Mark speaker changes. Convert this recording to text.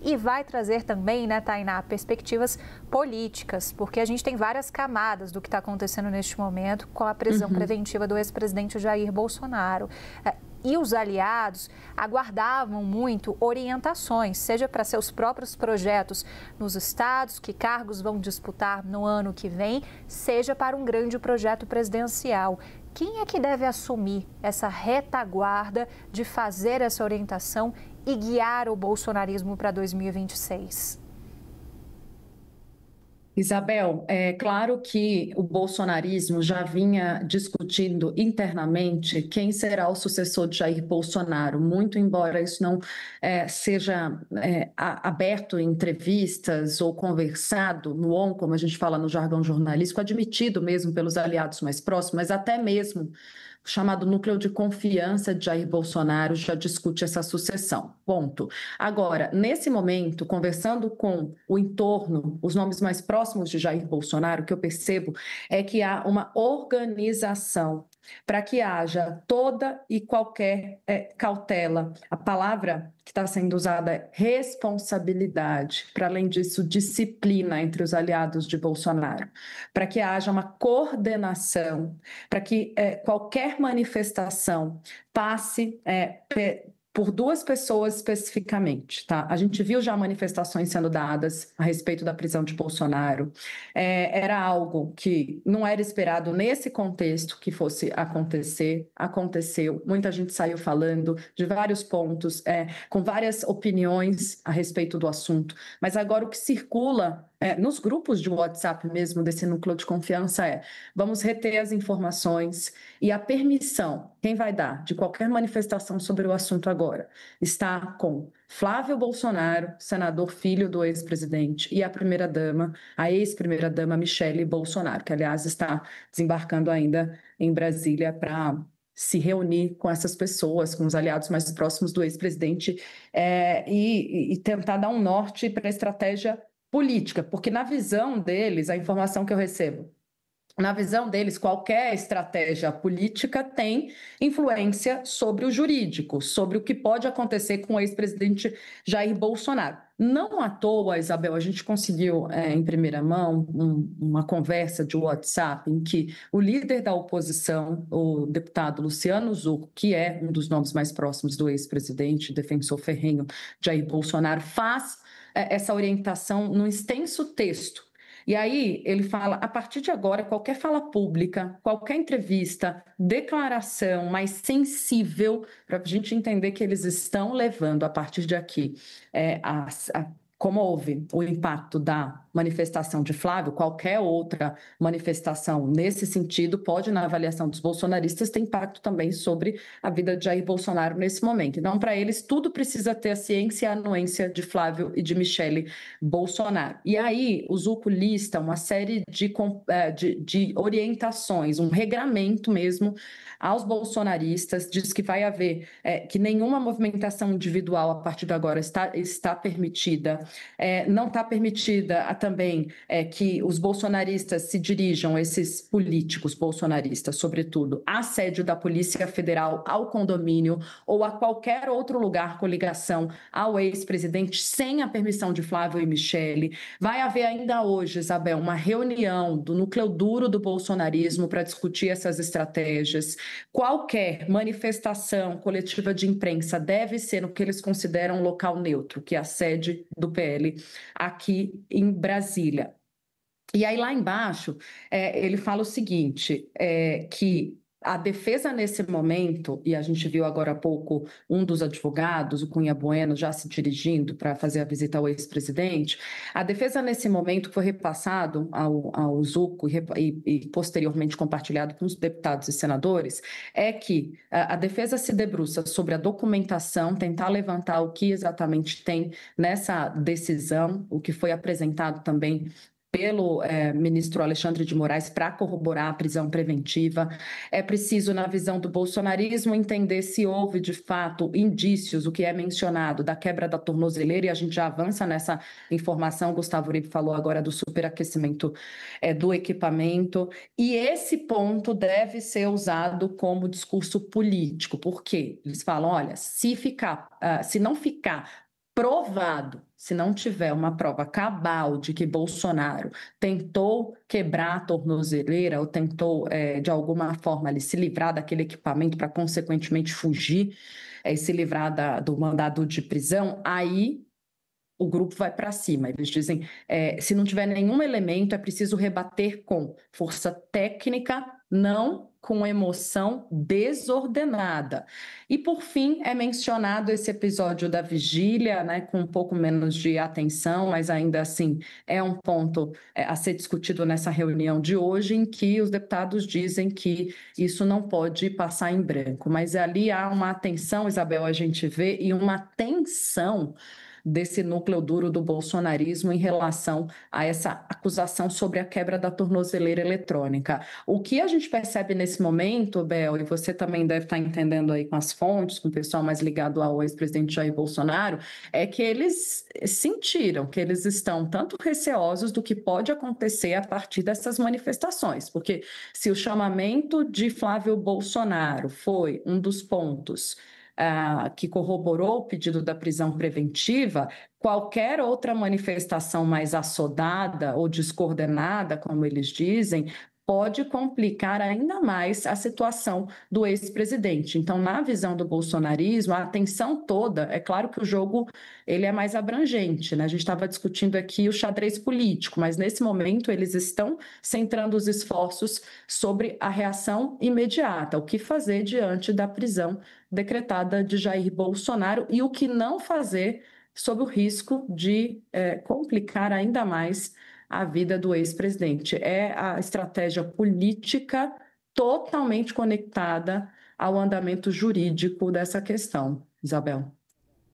Speaker 1: e vai trazer também, né, Tainá, perspectivas políticas, porque a gente tem várias camadas do que está acontecendo neste momento com a prisão preventiva do ex-presidente Jair Bolsonaro. E os aliados aguardavam muito orientações, seja para seus próprios projetos nos estados, que cargos vão disputar no ano que vem, seja para um grande projeto presidencial. Quem é que deve assumir essa retaguarda de fazer essa orientação e guiar o bolsonarismo para 2026?
Speaker 2: Isabel, é claro que o bolsonarismo já vinha discutindo internamente quem será o sucessor de Jair Bolsonaro, muito embora isso não seja aberto em entrevistas ou conversado no on, como a gente fala no jargão jornalístico, admitido mesmo pelos aliados mais próximos, mas até mesmo o chamado núcleo de confiança de Jair Bolsonaro já discute essa sucessão, ponto. Agora, nesse momento, conversando com o entorno, os nomes mais próximos de Jair Bolsonaro, o que eu percebo é que há uma organização para que haja toda e qualquer cautela. A palavra que está sendo usada é responsabilidade, para além disso, disciplina entre os aliados de Bolsonaro, para que haja uma coordenação, para que qualquer manifestação passe por duas pessoas especificamente, tá? A gente viu já manifestações sendo dadas a respeito da prisão de Bolsonaro. Era algo que não era esperado nesse contexto que fosse acontecer, aconteceu. Muita gente saiu falando de vários pontos, com várias opiniões a respeito do assunto. Mas agora o que circula nos grupos de WhatsApp mesmo desse núcleo de confiança vamos reter as informações e a permissão, quem vai dar, de qualquer manifestação sobre o assunto agora, está com Flávio Bolsonaro, senador filho do ex-presidente, e a primeira-dama, a ex-primeira-dama Michele Bolsonaro, que aliás está desembarcando ainda em Brasília para se reunir com essas pessoas, com os aliados mais próximos do ex-presidente e tentar dar um norte para a estratégia política, porque na visão deles, a informação que eu recebo, na visão deles, qualquer estratégia política tem influência sobre o jurídico, sobre o que pode acontecer com o ex-presidente Jair Bolsonaro. Não à toa, Isabel, a gente conseguiu em primeira mão uma conversa de WhatsApp em que o líder da oposição, o deputado Luciano Zucco, que é um dos nomes mais próximos do ex-presidente, defensor ferrenho Jair Bolsonaro, faz essa orientação num extenso texto. E aí ele fala, a partir de agora, qualquer fala pública, qualquer entrevista, declaração mais sensível, para a gente entender que eles estão levando a partir de aqui como houve o impacto da manifestação de Flávio, qualquer outra manifestação nesse sentido pode, na avaliação dos bolsonaristas, ter impacto também sobre a vida de Jair Bolsonaro nesse momento. Então, para eles, tudo precisa ter a ciência e a anuência de Flávio e de Michele Bolsonaro. E aí, o Zucco lista uma série de orientações, um regramento mesmo aos bolsonaristas, diz que vai haver, que nenhuma movimentação individual a partir de agora está permitida, não está permitida também que os bolsonaristas se dirijam, esses políticos bolsonaristas, sobretudo, à sede da Polícia Federal, ao condomínio ou a qualquer outro lugar com ligação ao ex-presidente, sem a permissão de Flávio e Michele. Vai haver ainda hoje, Isabel, uma reunião do núcleo duro do bolsonarismo para discutir essas estratégias. Qualquer manifestação coletiva de imprensa deve ser no que eles consideram um local neutro, que é a sede do PL aqui em Brasília. E aí lá embaixo ele fala o seguinte, que a defesa nesse momento, e a gente viu agora há pouco um dos advogados, o Cunha Bueno, já se dirigindo para fazer a visita ao ex-presidente, a defesa nesse momento foi repassado ao Zucco e posteriormente compartilhado com os deputados e senadores, é que a defesa se debruça sobre a documentação, tentar levantar o que exatamente tem nessa decisão, o que foi apresentado também pelo ministro Alexandre de Moraes para corroborar a prisão preventiva. É preciso, na visão do bolsonarismo, entender se houve, de fato, indícios, o que é mencionado, da quebra da tornozeleira, e a gente já avança nessa informação. Gustavo Uribe falou agora do superaquecimento do equipamento, e esse ponto deve ser usado como discurso político. Por quê? Eles falam, olha, se não ficar provado se não tiver uma prova cabal de que Bolsonaro tentou quebrar a tornozeleira ou tentou, de alguma forma, ali, se livrar daquele equipamento para, consequentemente, fugir e se livrar do mandado de prisão, aí o grupo vai para cima. Eles dizem, se não tiver nenhum elemento, é preciso rebater com força técnica, não com emoção desordenada. E, por fim, é mencionado esse episódio da vigília, né, com um pouco menos de atenção, mas ainda assim é um ponto a ser discutido nessa reunião de hoje, em que os deputados dizem que isso não pode passar em branco. Mas ali há uma atenção, Isabel, a gente vê, e uma tensão desse núcleo duro do bolsonarismo em relação a essa acusação sobre a quebra da tornozeleira eletrônica. O que a gente percebe nesse momento, Bel, e você também deve estar entendendo aí com as fontes, com o pessoal mais ligado ao ex-presidente Jair Bolsonaro, é que eles sentiram que eles estão tanto receosos do que pode acontecer a partir dessas manifestações, porque se o chamamento de Flávio Bolsonaro foi um dos pontos que corroborou o pedido da prisão preventiva, qualquer outra manifestação mais assodada ou descoordenada, como eles dizem, pode complicar ainda mais a situação do ex-presidente. Então, na visão do bolsonarismo, a atenção toda, é claro que o jogo ele é mais abrangente, né? A gente estava discutindo aqui o xadrez político, mas nesse momento eles estão centrando os esforços sobre a reação imediata, o que fazer diante da prisão decretada de Jair Bolsonaro e o que não fazer sob o risco de complicar ainda mais a vida do ex-presidente. É a estratégia política totalmente conectada ao andamento jurídico dessa questão, Isabel.